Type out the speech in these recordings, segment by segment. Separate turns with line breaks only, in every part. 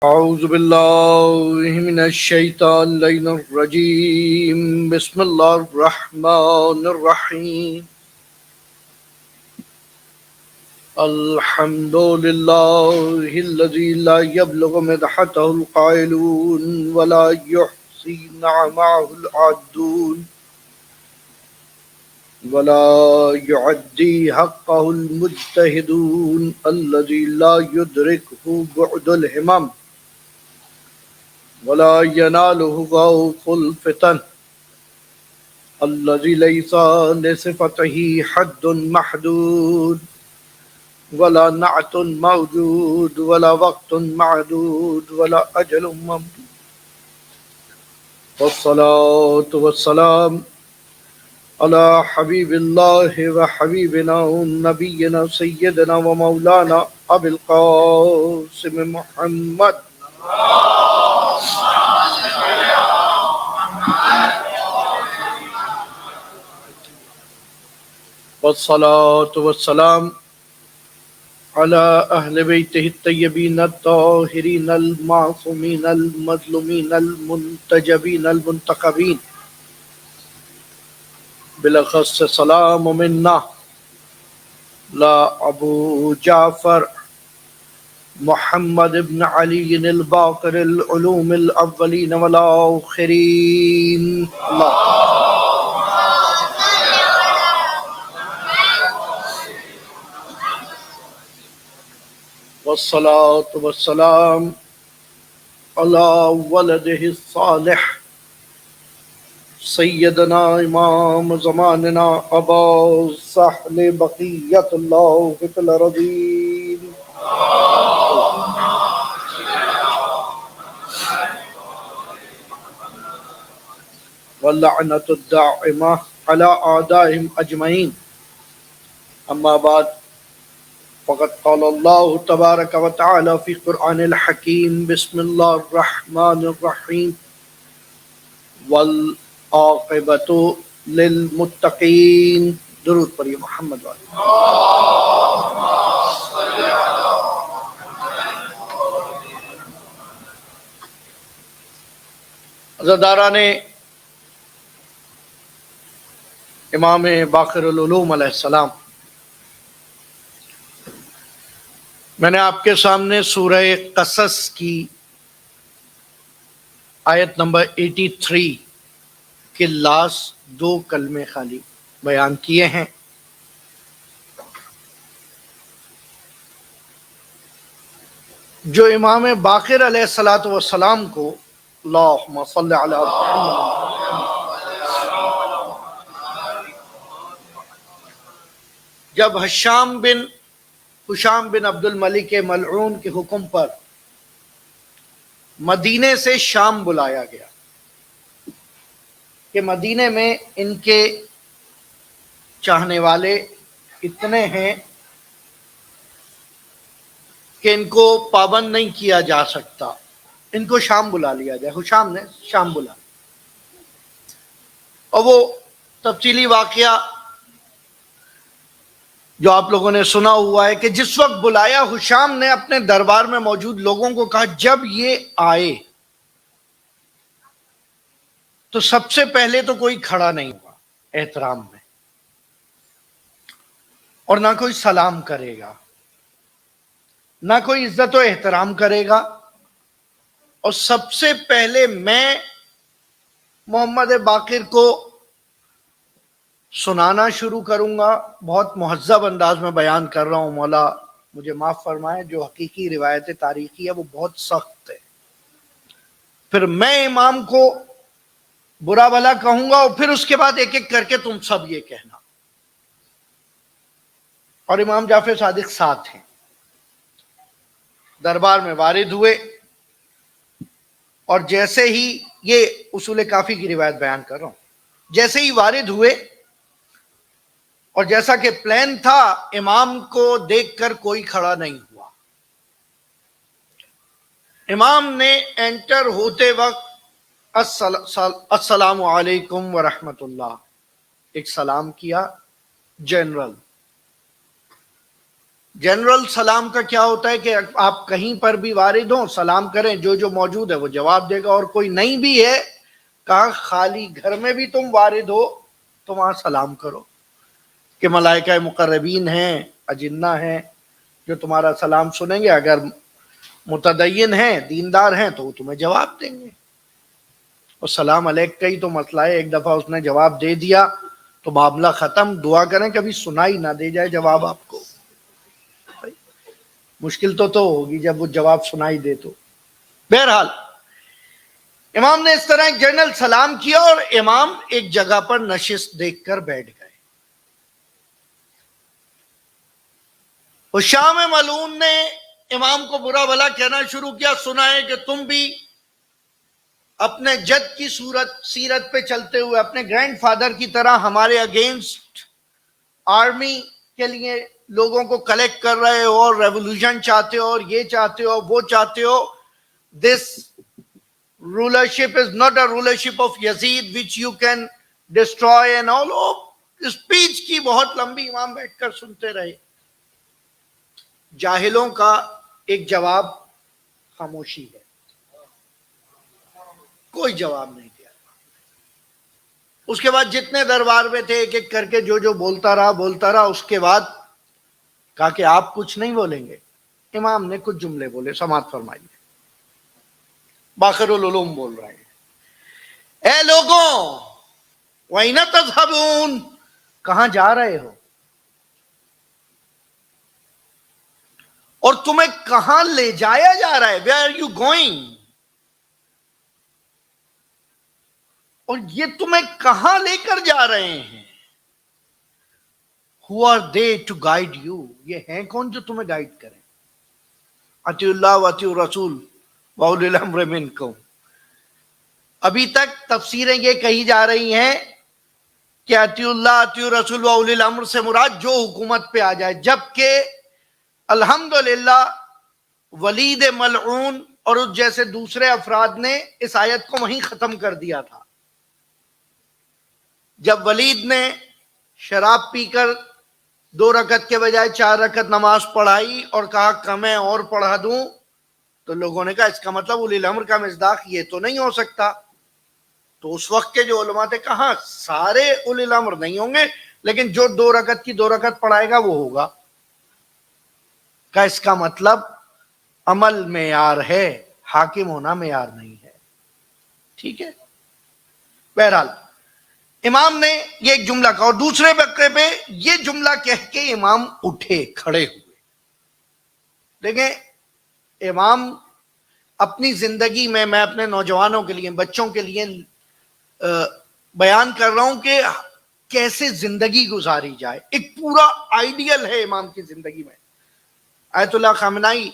أعوذ بالله من الشيطان اللعين الرجيم بسم الله الرحمن الرحيم الحمد لله الذي لا يبلغ مدحته القائلون ولا يحصي نعمه العادون ولا يعدي حقه المجتهدون الذي لا يدركه بعد الهمم ولا يناله غوث الفتن الذي ليس لصفته حد محدود ولا نعت موجود ولا وقت معدود ولا أجل ممدود والصلاة والسلام على حبيب الله وحبيبنا ونبينا سيدنا ومولانا أبي القاسم محمد والصلاة والسلام على أهل بيته الطيبين الطاهرين المعصومين المظلومين المنتجبين المنتخبين بالأخص سلام منا لا أبو جعفر محمد بن علي الباقر العلوم الأولين والآخرين الله والصلاة والسلام على ولده الصالح سيدنا إمام زماننا أبا سهل بقية الله في الأرضين واللعنة الدائمة على أعدائهم أجمعين أما بعد فقد قال الله تبارك وتعالى في قرآن الحكيم بسم الله الرحمن الرحيم والعاقبة للمتقين درود پڑھیے محمد والے عزاداران امام باقر العلوم علیہ السلام، میں نے آپ کے سامنے سورہ قصص کی آیت نمبر 83 کے لاسٹ 2 کلمے خالی بیان کیے ہیں۔ جو امام باقر علیہ السلام کو اللہم صلی علی محمد، جب حشام بن عبد الملک ملعون کے حکم پر مدینے سے شام بلایا گیا کہ مدینے میں ان کے چاہنے والے اتنے ہیں کہ ان کو پابند نہیں کیا جا سکتا، ان کو شام بلا لیا جائے۔ حشام نے شام بلا، اور وہ تفصیلی واقعہ جو آپ لوگوں نے سنا ہوا ہے کہ جس وقت بلایا، حشام نے اپنے دربار میں موجود لوگوں کو کہا جب یہ آئے تو سب سے پہلے تو کوئی کھڑا نہیں ہوا احترام میں، اور نہ کوئی سلام کرے گا، نہ کوئی عزت و احترام کرے گا، اور سب سے پہلے میں محمد باقر کو سنانا شروع کروں گا۔ بہت مہذب انداز میں بیان کر رہا ہوں، مولا مجھے معاف فرمائے، جو حقیقی روایت تاریخی ہے وہ بہت سخت ہے۔ پھر میں امام کو برا بھلا کہوں گا، اور پھر اس کے بعد ایک ایک کر کے تم سب یہ کہنا۔ اور امام جعفر صادق ساتھ ہیں۔ دربار میں وارد ہوئے، اور جیسے ہی، یہ اصول کافی کی روایت بیان کر رہا ہوں، جیسے ہی وارد ہوئے اور جیسا کہ پلان تھا، امام کو دیکھ کر کوئی کھڑا نہیں ہوا۔ امام نے انٹر ہوتے وقت السلام علیکم ورحمۃ اللہ ایک سلام کیا جنرل، جنرل سلام کا کیا ہوتا ہے کہ آپ کہیں پر بھی وارد ہوں سلام کریں، جو جو موجود ہے وہ جواب دے گا، اور کوئی نہیں بھی ہے کہا خالی گھر میں بھی تم وارد ہو تو وہاں سلام کرو کہ ملائکہ مقربین ہیں، اجنہ ہیں جو تمہارا سلام سنیں گے، اگر متدین ہیں دیندار ہیں تو وہ تمہیں جواب دیں گے۔ اور سلام علیک کا ہی تو مسئلہ ہے، ایک دفعہ اس نے جواب دے دیا تو معاملہ ختم، دعا کریں کبھی سنائی نہ دے جائے جواب آپ کو، مشکل تو ہوگی جب وہ جواب سنائی دے تو۔ بہرحال امام نے اس طرح ایک جنرل سلام کیا اور امام ایک جگہ پر نشست دیکھ کر بیٹھ گئے۔ اور شام ملعون نے امام کو برا بھلا کہنا شروع کیا، سنا ہے کہ تم بھی اپنے جد کی سیرت پہ چلتے ہوئے اپنے گرینڈ فادر کی طرح ہمارے اگینسٹ آرمی کے لیے لوگوں کو کلیکٹ کر رہے ہو اور ریولوشن چاہتے ہو اور یہ چاہتے ہو وہ چاہتے ہو۔ دس rulership is not a rulership of Yazid which you can destroy and all. Speech کی بہت لمبی امام بیٹھ کر سنتے رہے۔ جاہلوں کا ایک جواب خاموشی ہے، کوئی جواب نہیں دیا۔ اس کے بعد جتنے دربار میں تھے ایک ایک کر کے جو جو بولتا رہا، اس کے بعد کہا کہ آپ کچھ نہیں بولیں گے۔ امام نے کچھ جملے بولے، سماعت فرمائیے۔ باخر العلوم بول رہے ہیں، اے لوگوں وَأَيْنَ تَذْهَبُونَ، کہاں جا رہے ہو اور تمہیں کہاں لے جایا جا رہا ہے؟ Where are you going؟ اور یہ تمہیں کہاں لے کر جا رہے ہیں؟ Who are they to guide you؟ یہ ہیں کون جو تمہیں گائیڈ کریں؟ اطیعوا اللہ واطیعوا الرسول وَأُولِي الْأَمْرِ مِنْكُمْ۔ ابھی تک تفسیریں یہ کہی جا رہی ہیں کہ اطیعوا اللہ اطیعوا الرسول وَأُولِي الْأَمْرِ سے مراد جو حکومت پہ آ جائے، جبکہ الحمدللہ ولید ملعون اور اس جیسے دوسرے افراد نے اس آیت کو وہیں ختم کر دیا تھا۔ جب ولید نے شراب پی کر 2 رکعت کے بجائے 4 رکعت نماز پڑھائی اور کہا کہ میں اور پڑھا دوں، تو لوگوں نے کہا اس کا مطلب اولی الامر کا مصداق یہ تو نہیں ہو سکتا۔ تو اس وقت کے جو علماء تھے کہاں سارے اولی الامر نہیں ہوں گے، لیکن جو 2 رکعت کی 2 رکعت پڑھائے گا وہ ہوگا۔ کہ اس کا مطلب عمل معیار ہے، حاکم ہونا معیار نہیں ہے۔ ٹھیک ہے، بہرحال امام نے یہ ایک جملہ کہا اور دوسرے بکرے پہ یہ جملہ کہہ کے امام اٹھے، کھڑے ہوئے۔ دیکھیں امام اپنی زندگی میں اپنے نوجوانوں کے لیے بچوں کے لیے بیان کر رہا ہوں کہ کیسے زندگی گزاری جائے، ایک پورا آئیڈیل ہے امام کی زندگی میں۔ آیت اللہ خامنائی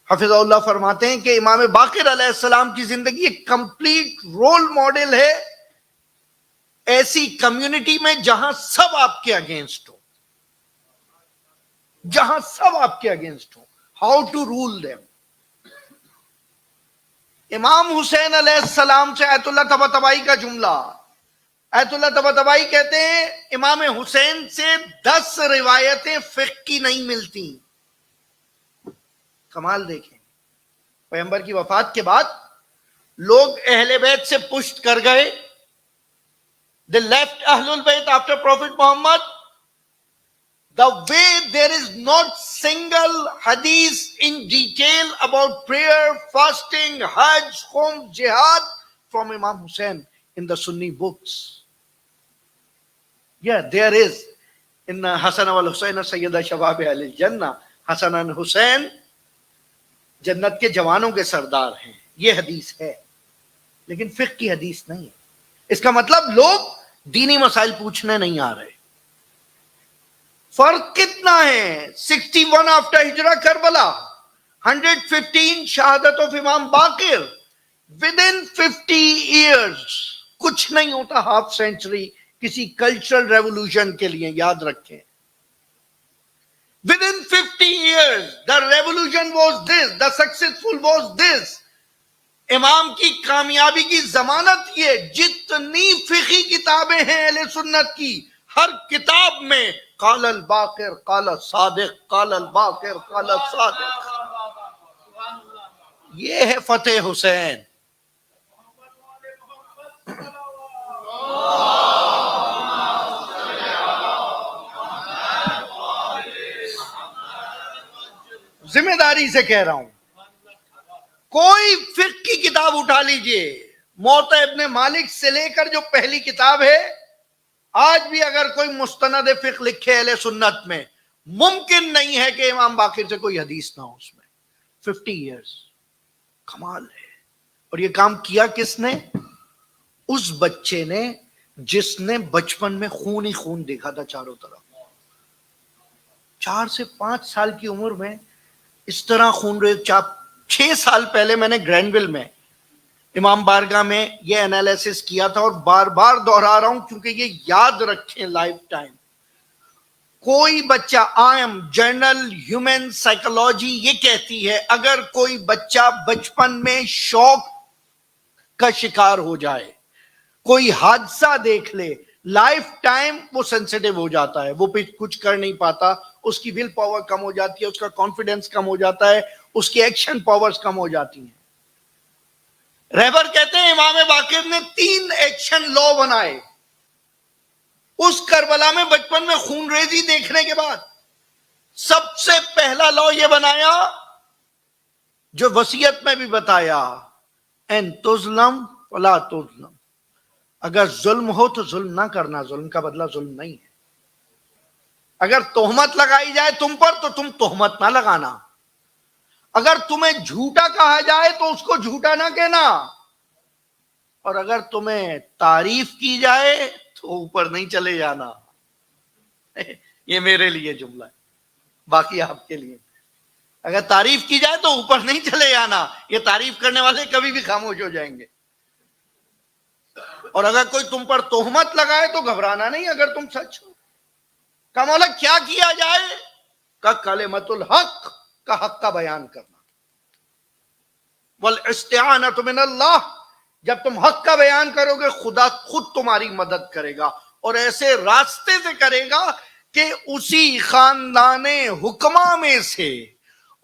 حفظہ اللہ فرماتے ہیں کہ امام باقر علیہ السلام کی زندگی ایک کمپلیٹ رول ماڈل ہے ایسی کمیونٹی میں جہاں سب آپ کے اگینسٹ ہو، جہاں سب آپ کے اگینسٹ ہو، how to rule them. Imam Hussain علیہ السلام سے آیت اللہ طباطبائی کا جملہ، آیت اللہ طباطبائی کہتے ہیں امام حسین سے 10 روایتیں فقہ کی نہیں ملتی۔ کمال دیکھیں، پیغمبر کی وفات کے بعد لوگ اہل بیت سے پشت کر گئے۔ They left Ahlul Bayt after Prophet Muhammad. The way there is not single hadith in detail about prayer, fasting, Hajj, Khum, Jihad from Imam Hussein in the Sunni books. Yeah, there is. In Hasan wal Hussein Sayyida Shabab Ahl Jannah. Hasan and Hussein جنت کے جوانوں کے سردار ہیں، یہ حدیث ہے، لیکن فقہ کی حدیث نہیں ہے۔ اس کا مطلب لوگ دینی مسائل پوچھنے نہیں آ رہے۔ فرق کتنا ہے؟ 61 آفٹر ہجرہ کربلا، 115 شہادت آف امام باقر، ود ان 50 ایئرز کچھ نہیں ہوتا، ہاف سینچری کسی کلچرل ریولوشن کے لیے، یاد رکھیں۔ Within 50 years, the revolution was this, the successful was this. امام کی کامیابی کی ضمانت یہ، جتنی فقہی کتابیں ہیں اہل سنت کی، ہر کتاب میں قال الباقر قال الصادق قال الباقر قال الصادق. یہ ہے فتح حسین. ذمہ داری سے کہہ رہا ہوں, کوئی فقہ کی کتاب اٹھا لیجئے, موطا ابن مالک سے لے کر جو پہلی کتاب ہے, آج بھی اگر کوئی مستند فقہ لکھے اہل سنت میں, ممکن نہیں ہے کہ امام باقر سے کوئی حدیث نہ ہو اس میں. 50 ایئرز, کمال ہے. اور یہ کام کیا کس نے؟ اس بچے نے جس نے بچپن میں خون ہی خون دیکھا تھا چاروں طرف. 4 سے 5 سال کی عمر میں اس طرح خون ریز. 6 سال پہلے میں نے گرینویل میں امام بارگاہ میں یہ انالیسس کیا تھا, اور بار بار دہرا رہا ہوں کیونکہ یہ یاد رکھیں لائف ٹائم. کوئی بچہ, جرنل ہیومن سائیکولوجی یہ کہتی ہے اگر کوئی بچہ بچپن میں شوق کا شکار ہو جائے, کوئی حادثہ دیکھ لے, لائف ٹائم وہ سینسیٹیو ہو جاتا ہے, وہ کچھ کر نہیں پاتا, اس کی ول پاور کم ہو جاتی ہے, اس کا کانفیڈنس کم ہو جاتا ہے, اس کی ایکشن پاورز کم ہو جاتی ہیں. رہبر کہتے ہیں امام باقر نے 3 ایکشن لا بنائے اس کربلا میں بچپن میں خون ریزی دیکھنے کے بعد. سب سے پہلا لا یہ بنایا جو وصیت میں بھی بتایا, ان تظلم فلا تظلم, اگر ظلم ہو تو ظلم نہ کرنا, ظلم کا بدلہ ظلم نہیں ہے. اگر تہمت لگائی جائے تم پر تو تم تہمت نہ لگانا, اگر تمہیں جھوٹا کہا جائے تو اس کو جھوٹا نہ کہنا, اور اگر تمہیں تعریف کی جائے تو اوپر نہیں چلے جانا. یہ میرے لیے جملہ ہے, باقی آپ کے لیے. اگر تعریف کی جائے تو اوپر نہیں چلے جانا, یہ تعریف کرنے والے کبھی بھی خاموش ہو جائیں گے. اور اگر کوئی تم پر تہمت لگائے تو گھبرانا نہیں اگر تم سچ ہو. کا مولا کیا کیا جائے؟ کا کلمۃ الحق, کا حق کا بیان کرنا. والاستعانۃ من اللہ, جب تم حق کا بیان کرو گے خدا خود تمہاری مدد کرے گا, اور ایسے راستے سے کرے گا کہ اسی خاندان حکما میں سے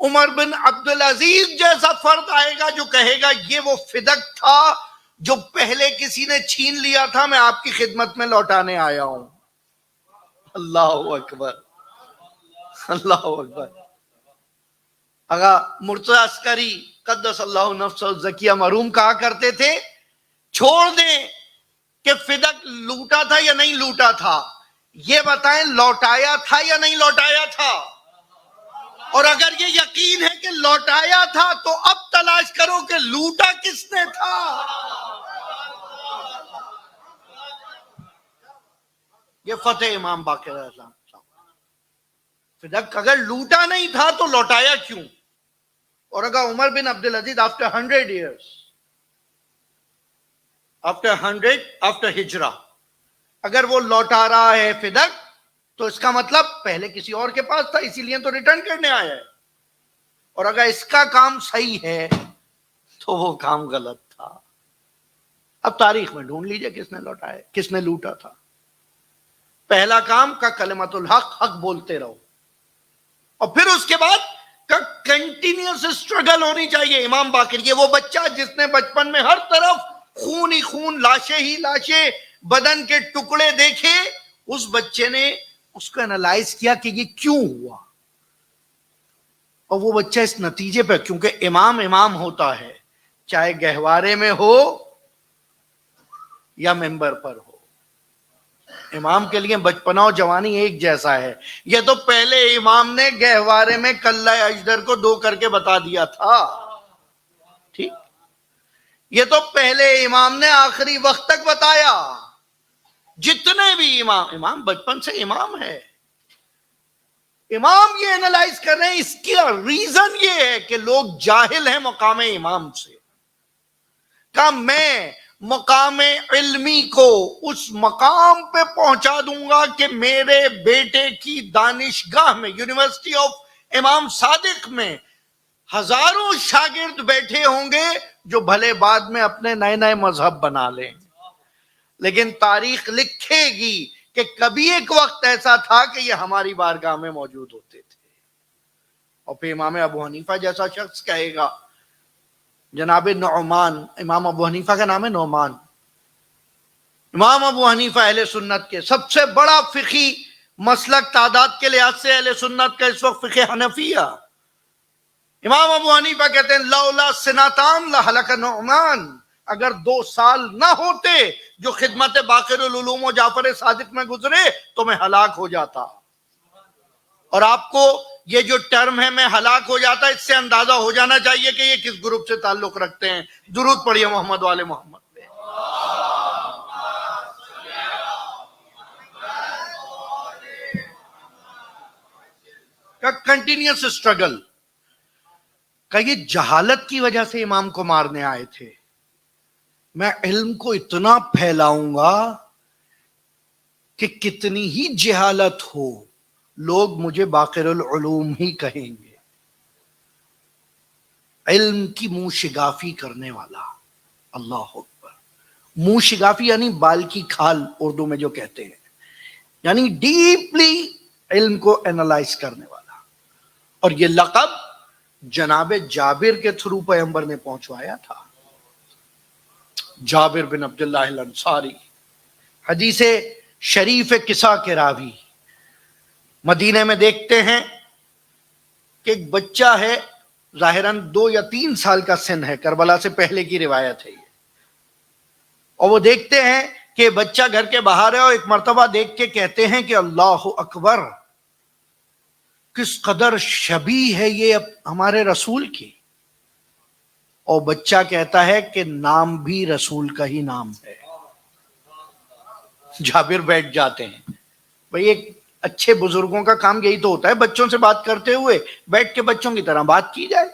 عمر بن عبدالعزیز جیسا فرد آئے گا جو کہے گا یہ وہ فدق تھا جو پہلے کسی نے چھین لیا تھا, میں آپ کی خدمت میں لوٹانے آیا ہوں. اللہ اکبر, اللہ اکبر. آغا مرتضی عسکری قدس اللہ نفس الزکیہ مرحوم کہا کرتے تھے, چھوڑ دیں کہ فدق لوٹا تھا یا نہیں لوٹا تھا, یہ بتائیں لوٹایا تھا یا نہیں لوٹایا تھا. اور اگر یہ یقین ہے کہ لوٹایا تھا تو اب تلاش کرو کہ لوٹا کس نے تھا. یہ فتح امام باقر اعظم. فدق اگر لوٹا نہیں تھا تو لوٹایا کیوں؟ اور اگر عمر بن عبدالعزیز after 100 years, after ہجرہ, اگر وہ لوٹا رہا ہے فدق, تو اس کا مطلب پہلے کسی اور کے پاس تھا اسی لیے تو ریٹرن کرنے آیا ہے. اور اگر اس کا کام صحیح ہے تو وہ کام غلط تھا. اب تاریخ میں ڈھونڈ لیجئے کس نے لوٹایا, کس نے لوٹا تھا. پہلا کام کا کلمۃ الحق, حق بولتے رہو, اور پھر اس کے بعد کا کنٹینیوس اسٹرگل ہونی چاہیے. امام باقر یہ وہ بچہ جس نے بچپن میں ہر طرف خون ہی خون, لاشیں ہی لاشیں, بدن کے ٹکڑے دیکھے, اس بچے نے اس کو انالائز کیا کہ یہ کیوں ہوا, اور وہ بچہ اس نتیجے پہ, کیونکہ امام ہوتا ہے چاہے گہوارے میں ہو یا ممبر پر ہو. امام کے لیے بچپنا اور جوانی ایک جیسا ہے. یہ تو پہلے امام نے گہوارے میں کلہ اجدر کو 2 کر کے بتا دیا تھا, ٹھیک. یہ تو پہلے امام نے آخری وقت تک بتایا. جتنے بھی امام بچپن سے امام ہے. امام یہ انالائز کر رہے ہیں, اس کی ریزن یہ ہے کہ لوگ جاہل ہیں مقام امام سے. کہ میں مقام علمی کو اس مقام پہ پہنچا دوں گا کہ میرے بیٹے کی دانشگاہ میں, یونیورسٹی آف امام صادق میں ہزاروں شاگرد بیٹھے ہوں گے جو بھلے بعد میں اپنے نئے نئے مذہب بنا لیں, لیکن تاریخ لکھے گی کہ کبھی ایک وقت ایسا تھا کہ یہ ہماری بارگاہ میں موجود ہوتے تھے. اور پھر امام ابو حنیفہ جیسا شخص کہے گا, جناب نعمان, امام ابو حنیفہ کا نام ہے نعمان, امام ابو حنیفہ اہل سنت کے سب سے بڑا فقہی مسلک تعداد کے لحاظ سے اہل سنت کا اس وقت فقہ حنفیہ. امام ابو حنیفہ کہتے ہیں لولا سنتان لہلک نعمان, اگر 2 سال نہ ہوتے جو خدمت باقر العلوم و جعفر صادق میں گزرے تو میں ہلاک ہو جاتا. اور آپ کو یہ جو ٹرم ہے میں ہلاک ہو جاتا, اس سے اندازہ ہو جانا چاہیے کہ یہ کس گروپ سے تعلق رکھتے ہیں. درود پڑھیے محمد والے محمد پہ. کنٹینیوس اسٹرگل کہ یہ جہالت کی وجہ سے امام کو مارنے آئے تھے. میں علم کو اتنا پھیلاؤں گا کہ کتنی ہی جہالت ہو لوگ مجھے باقر العلوم ہی کہیں گے. علم کی منہ شگافی کرنے والا, اللہ اکبر. منہ شگافی یعنی بال کی کھال اردو میں جو کہتے ہیں, یعنی ڈیپلی علم کو اینالائز کرنے والا. اور یہ لقب جناب جابر کے تھرو پیغمبر نے پہنچوایا تھا. جابر بن عبداللہ الانصاری, حدیث شریف قصہ کے راوی. مدینے میں دیکھتے ہیں کہ ایک بچہ ہے, ظاہراً 2 یا 3 سال کا سن ہے, کربلا سے پہلے کی روایت ہے یہ. اور وہ دیکھتے ہیں کہ بچہ گھر کے باہر ہے, اور ایک مرتبہ دیکھ کے کہتے ہیں کہ اللہ اکبر, کس قدر شبیہ ہے یہ ہمارے رسول کی. اور بچہ کہتا ہے کہ نام بھی رسول کا ہی نام ہے. جابر بیٹھ جاتے ہیں. بھئی ایک اچھے بزرگوں کا کام یہی تو ہوتا ہے, بچوں سے بات کرتے ہوئے بیٹھ کے بچوں کی طرح بات کی جائے.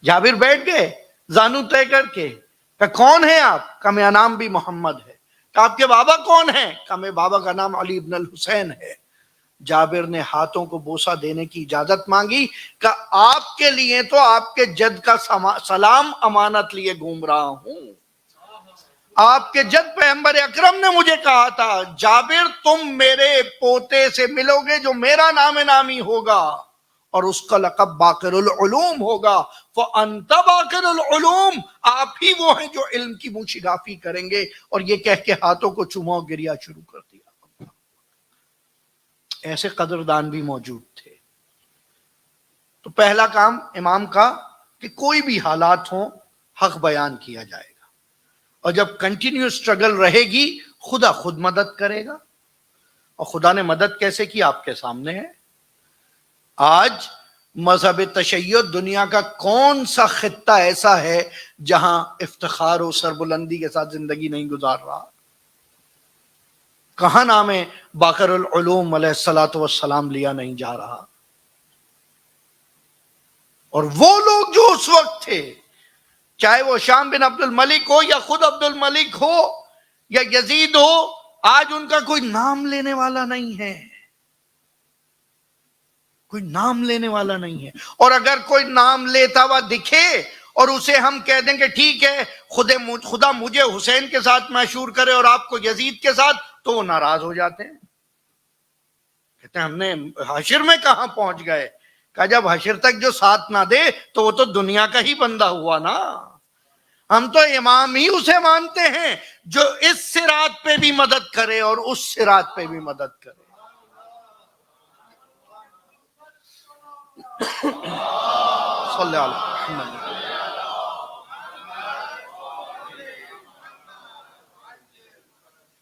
جابر بیٹھ گئے زانو طے کر کے, کہ کون ہے آپ؟ کہ میرا نام بھی محمد ہے. کہ آپ کے بابا کون ہیں؟ کہ میرے بابا کا نام علی ابن الحسین ہے. جابر نے ہاتھوں کو بوسہ دینے کی اجازت مانگی کہ آپ کے لیے تو آپ کے جد کا سلام امانت لیے گھوم رہا ہوں. آپ کے جد پیغمبر اکرم نے مجھے کہا تھا جابر تم میرے پوتے سے ملو گے جو میرا نام نامی ہوگا اور اس کا لقب باقر العلوم ہوگا. فَأَنْتَ باقر العلوم, آپ ہی وہ ہیں جو علم کی منہ شگافی کریں گے. اور یہ کہہ کے ہاتھوں کو چوما اور گریا شروع کر دیا. ایسے قدردان بھی موجود تھے. تو پہلا کام امام کا کہ کوئی بھی حالات ہوں حق بیان کیا جائے گا, اور جب کنٹینیو اسٹرگل رہے گی خدا خود مدد کرے گا. اور خدا نے مدد کیسے کی آپ کے سامنے ہے. آج مذہب تشیع دنیا کا کون سا خطہ ایسا ہے جہاں افتخار و سربلندی کے ساتھ زندگی نہیں گزار رہا؟ کہاں نام باقر العلوم علیہ الصلوۃ والسلام لیا نہیں جا رہا؟ اور وہ لوگ جو اس وقت تھے, چاہے وہ شام بن عبد الملک ہو یا خود عبد الملک ہو یا یزید ہو, آج ان کا کوئی نام لینے والا نہیں ہے. کوئی نام لینے والا نہیں ہے. اور اگر کوئی نام لیتا ہوا دکھے اور اسے ہم کہہ دیں کہ ٹھیک ہے خدا مجھے حسین کے ساتھ مشہور کرے اور آپ کو یزید کے ساتھ, تو وہ ناراض ہو جاتے ہیں. کہتے ہیں ہم نے حشر میں کہاں پہنچ گئے. کہ جب حشر تک جو ساتھ نہ دے تو وہ تو دنیا کا ہی بندہ ہوا نا. ہم تو امام ہی اسے مانتے ہیں جو اس صراط پہ بھی مدد کرے اور اس صراط پہ بھی مدد کرے. صلی اللہ علیہ وسلم.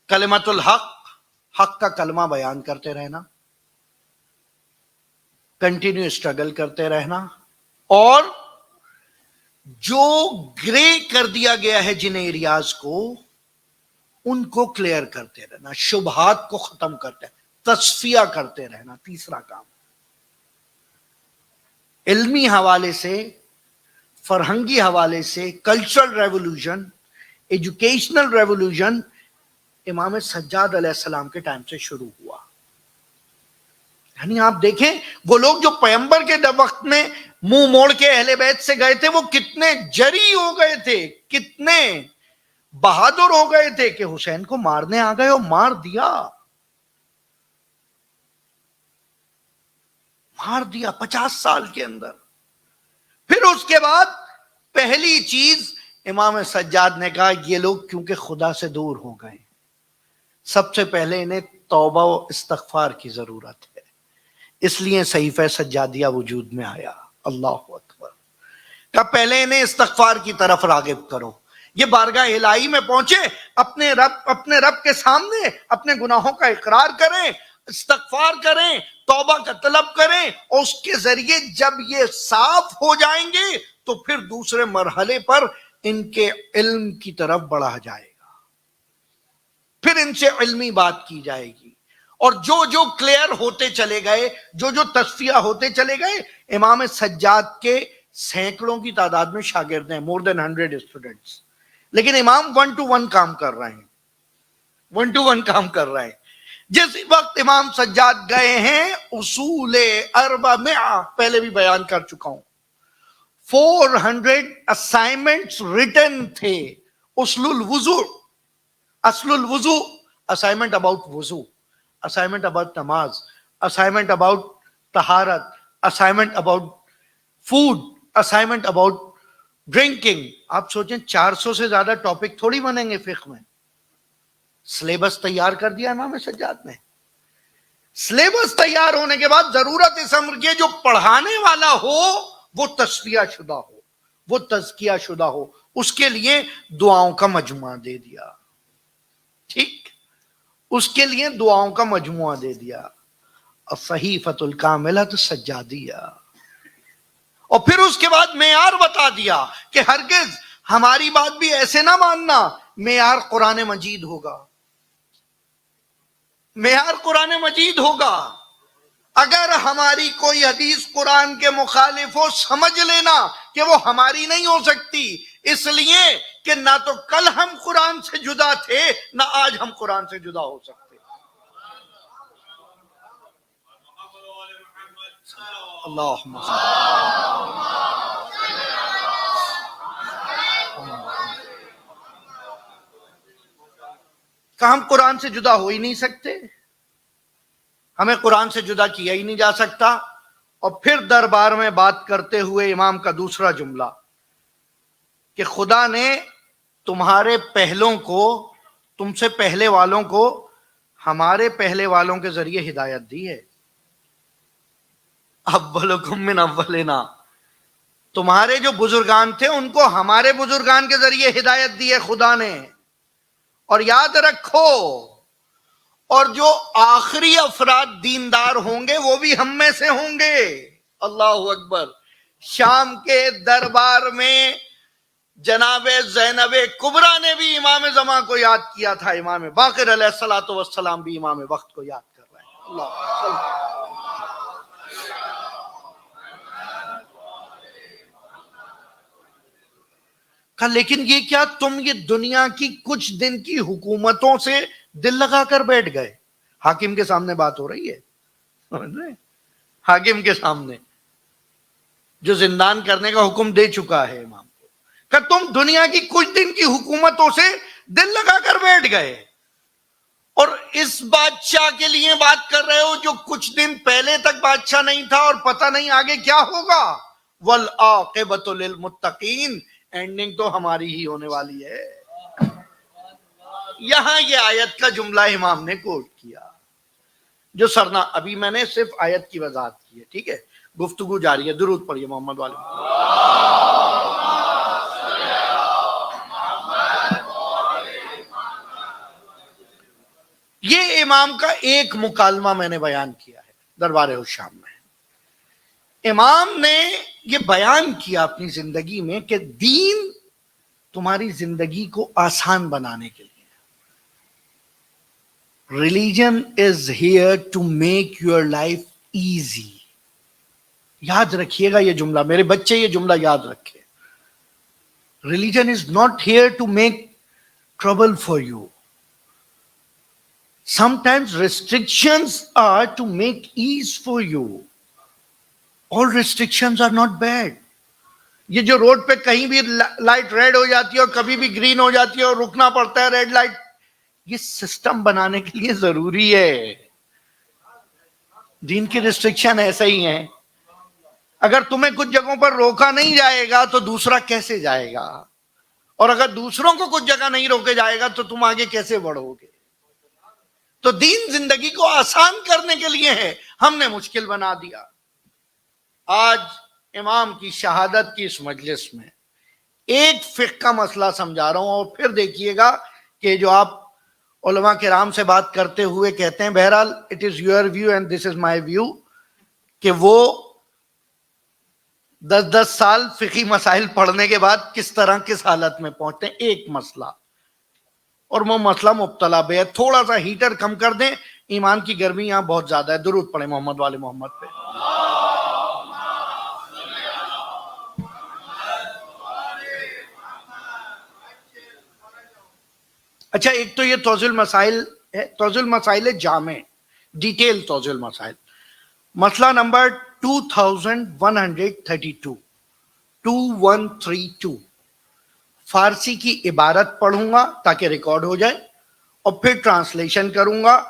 کلمت الحق, حق کا کلمہ بیان کرتے رہنا, کنٹینیو اسٹرگل کرتے رہنا, اور جو گرے کر دیا گیا ہے جن ایریاز کو ان کو کلیئر کرتے رہنا, شبہات کو ختم کرتے رہنا, تصفیہ کرتے رہنا. تیسرا کام علمی حوالے سے, فرہنگی حوالے سے, کلچرل ریولوشن, ایجوکیشنل ریولوشن امام سجاد علیہ السلام کے ٹائم سے شروع ہوا. یعنی آپ دیکھیں وہ لوگ جو پیغمبر کے وقت میں منہ موڑ کے اہل بیت سے گئے تھے وہ کتنے جری ہو گئے تھے, کتنے بہادر ہو گئے تھے کہ حسین کو مارنے آ گئے اور مار دیا. مار دیا 50 سال کے اندر. پھر اس کے بعد پہلی چیز امام سجاد نے کہا یہ لوگ کیونکہ خدا سے دور ہو گئے، سب سے پہلے انہیں توبہ و استغفار کی ضرورت ہے، اس لیے صحیفہ سجادیہ وجود میں آیا. اللہ اکبر. کہ پہلے انہیں استغفار کی طرف راغب کرو. یہ بارگاہ الہی میں پہنچے، اپنے رب کے سامنے اپنے گناہوں کا اقرار کریں، استغفار کریں، توبہ کا طلب کریں، اور اس کے ذریعے جب یہ صاف ہو جائیں گے تو پھر دوسرے مرحلے پر ان کے علم کی طرف بڑھا جائے گا، پھر ان سے علمی بات کی جائے گی. اور جو کلیئر ہوتے چلے گئے، جو تصفیہ ہوتے چلے گئے، امام سجاد کے سینکڑوں کی تعداد میں شاگرد ہیں، more than 100 اسٹوڈنٹس، لیکن امام 1 to 1 کام کر رہے ہیں، 1 to 1 کام کر رہے ہیں. جس وقت امام سجاد گئے ہیں، اصول اربع میں پہلے بھی بیان کر چکا ہوں، 400 اسائنمنٹس ریٹن تھے. اصل الوضو اسائنمنٹ اباؤٹ وضو، اسائنمنٹ اباؤٹ نماز، اسائنمنٹ اباؤٹ طہارت، assignment about food, assignment about drinking. آپ سوچیں 400 سے زیادہ ٹاپک تھوڑی بنیں گے فقہ میں. سلیبس تیار کر دیا امام سجاد نے. سلیبس تیار ہونے کے بعد ضرورت اس امر کی جو پڑھانے والا ہو وہ تصفیہ شدہ ہو، وہ تزکیہ شدہ ہو. اس کے لیے دعاؤں کا مجموعہ دے دیا. ٹھیک، اس کے لیے دعاؤں کا مجموعہ دے دیا، الصحیفۃ الکاملۃ السجادیہ. اور پھر اس کے بعد معیار بتا دیا کہ ہرگز ہماری بات بھی ایسے نہ ماننا، معیار قرآن مجید ہوگا، معیار قرآن مجید ہوگا. اگر ہماری کوئی حدیث قرآن کے مخالف ہو، سمجھ لینا کہ وہ ہماری نہیں ہو سکتی، اس لیے کہ نہ تو کل ہم قرآن سے جدا تھے، نہ آج ہم قرآن سے جدا ہو سکتے. اللہم کہ ہم قرآن سے جدا ہو ہی نہیں سکتے، ہمیں قرآن سے جدا کیا ہی نہیں جا سکتا. اور پھر دربار میں بات کرتے ہوئے امام کا دوسرا جملہ کہ خدا نے تمہارے پہلوں کو، تم سے پہلے والوں کو ہمارے پہلے والوں کے ذریعے ہدایت دی ہے. اولکم من اولنا، تمہارے جو بزرگان تھے ان کو ہمارے بزرگان کے ذریعے ہدایت دی ہے خدا نے. اور یاد رکھو، اور جو آخری افراد دیندار ہوں گے وہ بھی ہم میں سے ہوں گے. اللہ اکبر. شام کے دربار میں جناب زینب کبریٰ نے بھی امام زمان کو یاد کیا تھا، امام باقر علیہ الصلوۃ والسلام بھی امام وقت کو یاد کر رہے ہیں. اللہ کہا لیکن یہ کیا تم یہ دنیا کی کچھ دن کی حکومتوں سے دل لگا کر بیٹھ گئے؟ حاکم کے سامنے بات ہو رہی ہے، حاکم کے سامنے جو زندان کرنے کا حکم دے چکا ہے امام کو، کہ تم دنیا کی کچھ دن کی حکومتوں سے دل لگا کر بیٹھ گئے اور اس بادشاہ کے لیے بات کر رہے ہو جو کچھ دن پہلے تک بادشاہ نہیں تھا اور پتہ نہیں آگے کیا ہوگا. والعاقبۃ للمتقین، اینڈنگ تو ہماری ہی ہونے والی ہے. یہاں یہ آیت کا جملہ امام نے کوٹ کیا جو سرنا، ابھی میں نے صرف آیت کی وضاحت کی ہے، ٹھیک ہے، گفتگو جاری ہے. درود پڑھیے محمد والے. یہ امام کا ایک مکالمہ میں نے بیان کیا ہے دربار الشام میں. امام نے یہ بیان کیا اپنی زندگی میں کہ دین تمہاری زندگی کو آسان بنانے کے لیے. Religion is here to make your life easy. یاد رکھیے گا یہ جملہ، میرے بچے یہ جملہ یاد رکھے. Religion is not here to make trouble for you. Sometimes restrictions are to make ease for you. All restrictions are not bad. یہ جو روڈ پہ کہیں بھی لائٹ ریڈ ہو جاتی ہے اور کبھی بھی گرین ہو جاتی ہے اور رکنا پڑتا ہے ریڈ لائٹ، یہ سسٹم بنانے کے لیے ضروری ہے. دین کی ریسٹرکشن ایسے ہی ہیں. اگر تمہیں کچھ جگہوں پر روکا نہیں جائے گا تو دوسرا کیسے جائے گا, اور اگر دوسروں کو کچھ جگہ نہیں روکے جائے گا تو تم آگے کیسے بڑھو گے؟ تو دین زندگی کو آسان کرنے کے لیے ہے, ہم نے مشکل بنا دیا. آج امام کی شہادت کی اس مجلس میں ایک فقہ کا مسئلہ سمجھا رہا ہوں, اور پھر دیکھیے گا کہ جو آپ علماء کرام سے بات کرتے ہوئے کہتے ہیں, بہرحال it is your view and this is my view, کہ وہ 10 سال فقہی مسائل پڑھنے کے بعد کس طرح کس حالت میں پہنچتے ہیں. ایک مسئلہ, اور وہ مسئلہ مبتلا بے ہے. تھوڑا سا ہیٹر کم کر دیں, ایمان کی گرمی یہاں بہت زیادہ ہے. درود پڑھیں محمد والے محمد پہ. اچھا, ایک تو یہ توضیح المسائل ہے, توضیح المسائل جامع ڈیٹیل توضیح المسائل. مسئلہ نمبر 2132 فارسی کی عبارت پڑھوں گا تاکہ ریکارڈ ہو جائے, اور پھر ٹرانسلیشن کروں گا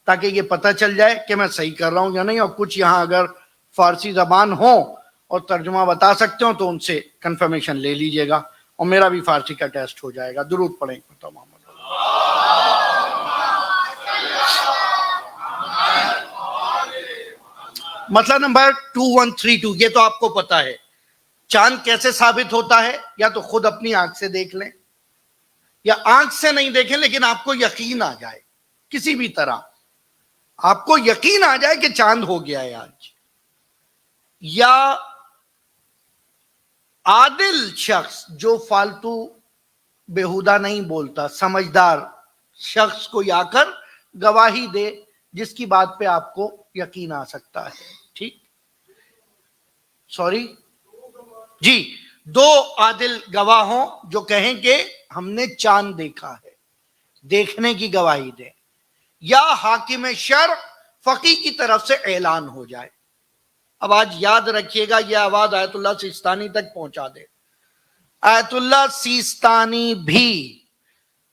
تاکہ یہ پتہ چل جائے کہ میں صحیح کر رہا ہوں یا نہیں. اور کچھ یہاں اگر فارسی زبان ہو اور ترجمہ بتا سکتے ہو تو ان سے کنفرمیشن لے لیجئے گا, اور میرا بھی فارسی کا ٹیسٹ ہو جائے گا. درود پڑھیں محمد. مسئلہ نمبر 2132, یہ تو آپ کو پتا ہے. چاند کیسے ثابت ہوتا ہے؟ یا تو خود اپنی آنکھ سے دیکھ لیں, یا آنکھ سے نہیں دیکھیں لیکن آپ کو یقین آ جائے, کسی بھی طرح آپ کو یقین آ جائے کہ چاند ہو گیا ہے آج. یا عادل شخص جو فالتو بےہودہ نہیں بولتا, سمجھدار شخص کوئی آ کر گواہی دے جس کی بات پہ آپ کو یقین آ سکتا ہے. ٹھیک, سوری جی, 2 عادل گواہ ہوں جو کہیں کہ ہم نے چاند دیکھا ہے, دیکھنے کی گواہی دیں. یا حاکم شرع فقی کی طرف سے اعلان ہو جائے. اب آج یاد رکھیے گا, یہ آواز آیت اللہ سیستانی تک پہنچا دے. آیت اللہ سیستانی بھی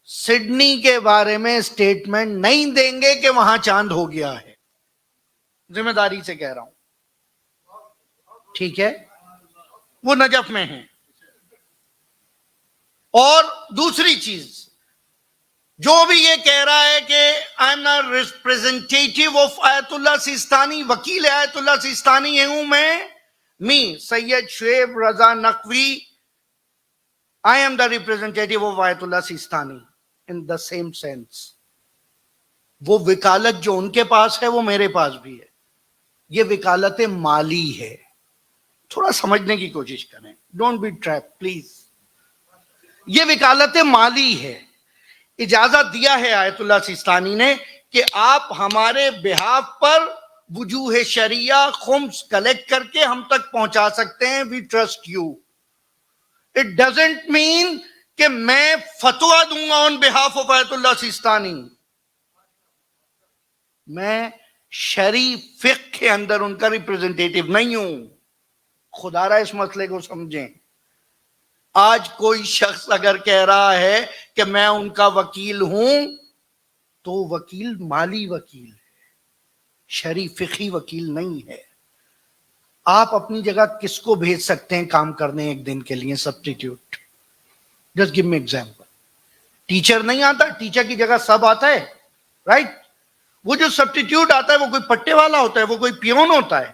سڈنی کے بارے میں سٹیٹمنٹ نہیں دیں گے کہ وہاں چاند ہو گیا ہے, ذمہ داری سے کہہ رہا ہوں. ٹھیک ہے, وہ نجف میں ہیں. اور دوسری چیز, جو بھی یہ کہہ رہا ہے کہ I am not representative of آیت اللہ سیستانی, وکیل آیت اللہ سیستانی ہوں میں سید شعیب رضا Naqvi, I am the representative of آیت اللہ Sistani in the same sense. وہ وکالت جو ان کے پاس ہے وہ میرے پاس بھی ہے. یہ وکالت مالی ہے, تھوڑا سمجھنے کی کوشش کریں, ڈونٹ بی ٹریپ پلیز. یہ وکالت مالی ہے. اجازت دیا ہے آیت اللہ سیستانی نے کہ آپ ہمارے بہاف پر وجوہ شریعہ خمس کلیکٹ کر کے ہم تک پہنچا سکتے ہیں. We trust you. It doesn't mean کہ میں فتویٰ دوں گا on behalf of آیت اللہ سیستانی. میں شرعی فقہ کے اندر ان کا ریپریزنٹیٹیو نہیں ہوں. خدا را اس مسئلے کو سمجھیں. آج کوئی شخص اگر کہہ رہا ہے کہ میں ان کا وکیل ہوں تو وکیل مالی وکیل ہے, شرعی فقہی وکیل نہیں ہے. آپ اپنی جگہ کس کو بھیج سکتے ہیں کام کرنے ایک دن کے لیے؟ سبسٹیٹیوٹ. جسٹ گیو می ایگزامپل. ٹیچر نہیں آتا, ٹیچر کی جگہ سب آتا ہے, رائٹ. وہ جو سبسٹیٹیوٹ آتا ہے وہ کوئی پٹے والا ہوتا ہے, وہ کوئی پیون ہوتا ہے.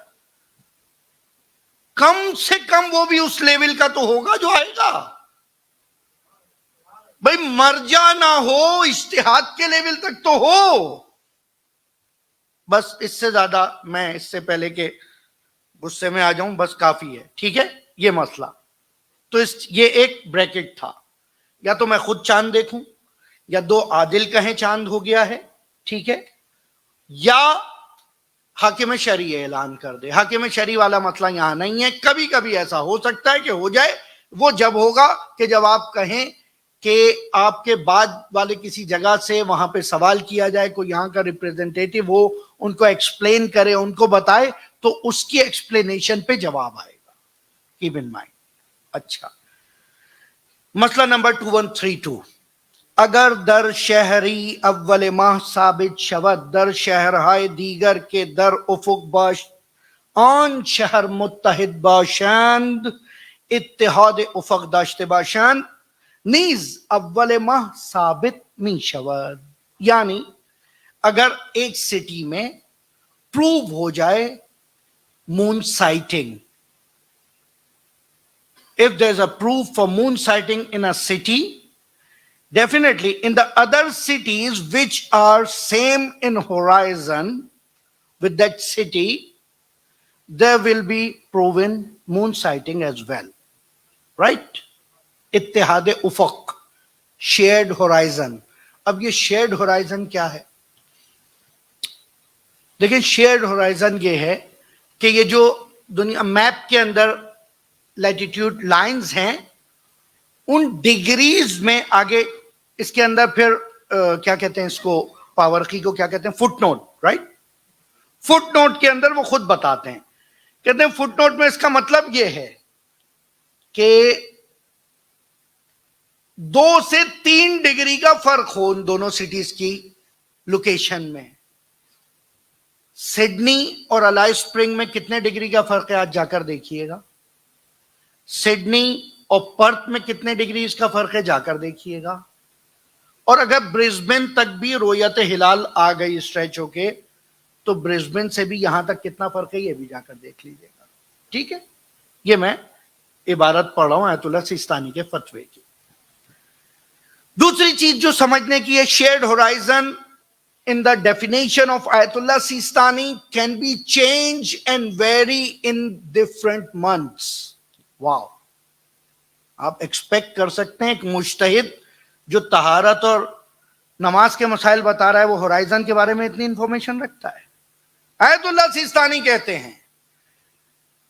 کم سے کم وہ بھی اس لیول کا تو ہوگا جو آئے گا. بھائی مرجع نہ ہو, اجتہاد کے لیول تک تو ہو. بس اس سے زیادہ میں اس سے پہلے کہ غصے میں آ جاؤں بس کافی ہے. ٹھیک ہے, یہ مسئلہ تو یہ ایک بریکٹ تھا. یا تو میں خود چاند دیکھوں, یا 2 عادل کہیں چاند ہو گیا ہے, ٹھیک ہے, یا حاکم شرعی اعلان کر دے. حاکم شرعی والا مسئلہ یہاں نہیں ہے. کبھی کبھی ایسا ہو سکتا ہے کہ ہو جائے. وہ جب ہوگا کہ جب آپ کہیں کہ آپ کے بعد والے کسی جگہ سے وہاں پہ سوال کیا جائے, کوئی یہاں کا ریپریزنٹیٹیو وہ ان کو ایکسپلین کرے, ان کو بتائے, تو اس کی ایکسپلینیشن پہ جواب آئے گا. Keep in mind. اچھا, مسئلہ نمبر 2132. اگر در شہری اول ماہ ثابت شود در شہرهای دیگر که در افق باش آن شهر متحد باشند اتحاد افق داشته باشند نیز اول ماہ ثابت می شود. یعنی اگر ایک سٹی میں پروو ہو جائے مون sighting, if there is a proof for moon sighting in a city, definitely in the other cities which are same in horizon with that city, there will be proven moon sighting as well. Right? اتحاد افق, shared horizon. اب یہ shared horizon کیا ہے؟ لیکن shared horizon یہ ہے کہ یہ جو دنیا میپ کے اندر لیٹیٹیوڈ لائنز ہیں ان ڈگریز میں آگے اس کے اندر پھر کیا کہتے ہیں اس کو, پاورقی کو کیا کہتے ہیں, footnote. Right, footnote کے اندر وہ خود بتاتے ہیں, کہتے ہیں فٹ نوٹ میں اس کا مطلب یہ ہے کہ 2 سے 3 ڈگری کا فرق ہو ان دونوں سٹیز کی لوکیشن میں. سڈنی اور الائس اسپرنگ میں کتنے ڈگری کا فرق ہے آج جا کر دیکھیے گا. سڈنی اور پرتھ میں کتنے ڈگری اس کا فرق ہے جا کر دیکھیے گا. اور اگر برسبن تک بھی رویت ہلال آ گئی اسٹریچ ہو کے تو برسبن سے بھی یہاں تک کتنا فرق ہے یہ بھی جا کر دیکھ لیجیے گا. ٹھیک ہے, یہ میں عبارت پڑھ رہا ہوں آیت اللہ سیستانی کے فتوے کی. دوسری چیز جو سمجھنے کی ہے, shared horizon in the definition of Ayatollah Sistani can be changed and vary in different months. Wow. آپ ایکسپیکٹ کر سکتے ہیں ایک مجتہد جو طہارت اور نماز کے مسائل بتا رہا ہے وہ ہورائزن کے بارے میں اتنی انفارمیشن رکھتا ہے. آیت اللہ سیستانی کہتے ہیں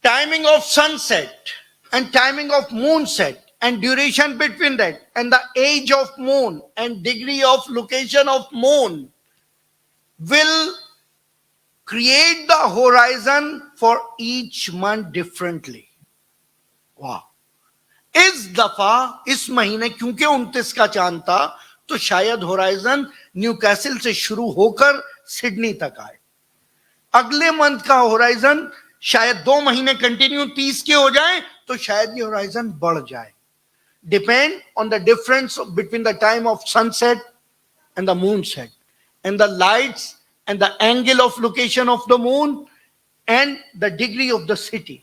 timing of sunset and timing of moonset and duration between that and the age of moon and degree of location of moon will create the horizon for each month differently. Wow. اس دفعہ اس مہینے کیونکہ 29 کا چاند تھا تو شاید horizon new castle سے شروع ہو کر سڈنی تک آئے. اگلے منتھ کا ہورائزن شاید 2 مہینے کنٹینیو 30 کے ہو جائیں تو شاید یہ ہورائزن بڑھ جائے. Depend on the difference between the time of sunset and the moon set, and the lights and the angle of location of the moon and the degree of the city.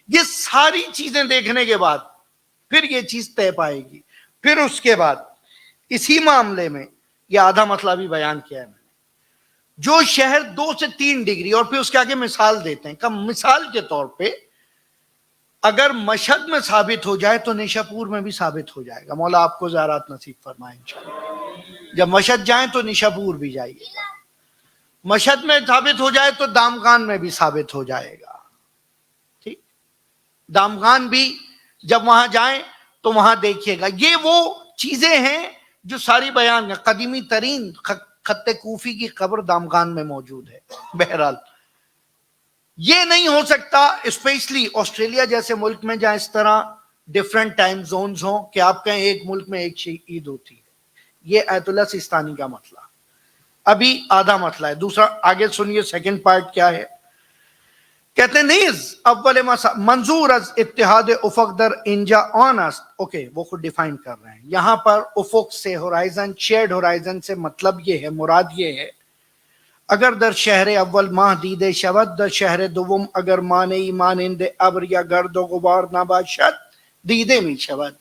یہ ساری چیزیں دیکھنے کے بعد پھر یہ چیز طے پائے گی. پھر اس کے بعد اسی معاملے میں یہ آدھا مسئلہ بھی بیان کیا ہے میں نے, جو شہر 2 سے 3 ڈگری اور پھر اس کے آگے مثال دیتے ہیں. کم مثال کے طور پہ اگر مشہد میں ثابت ہو جائے تو نیشاپور میں بھی ثابت ہو جائے گا. مولا آپ کو زیارات نصیب فرمائے انشاءاللہ. جب مشہد جائیں تو نیشاپور بھی جائیے گا. مشہد میں ثابت ہو جائے تو دامغان میں بھی ثابت ہو جائے گا. ٹھیک, دامغان بھی جب وہاں جائیں تو وہاں دیکھیے گا. یہ وہ چیزیں ہیں جو ساری بیان ہیں. قدیمی ترین خط کوفی کی قبر دامغان میں موجود ہے. بہرحال یہ نہیں ہو سکتا اسپیشلی آسٹریلیا جیسے ملک میں جہاں اس طرح ڈفرینٹ ٹائم زونز ہوں کہ آپ کہیں ایک ملک میں ایک عید ہوتی ہے. یہ آیت اللہ سیستانی کا مسئلہ. ابھی آدھا مسئلہ ہے, دوسرا آگے سنیے سیکنڈ پارٹ کیا ہے. کہتے ہیں نیز اول منظور از اتحاد افق در انجا آن است. اوکے, وہ خود ڈیفائن کر رہے ہیں یہاں پر. افق سے ہورائزن, شیئرڈ ہورائزن سے مطلب یہ ہے, مراد یہ ہے اگر در شہر اول ماہ دیده شود در شهر دوم اگر مانعی مانند ابر یا گرد و غبار نباشد دیده می شود.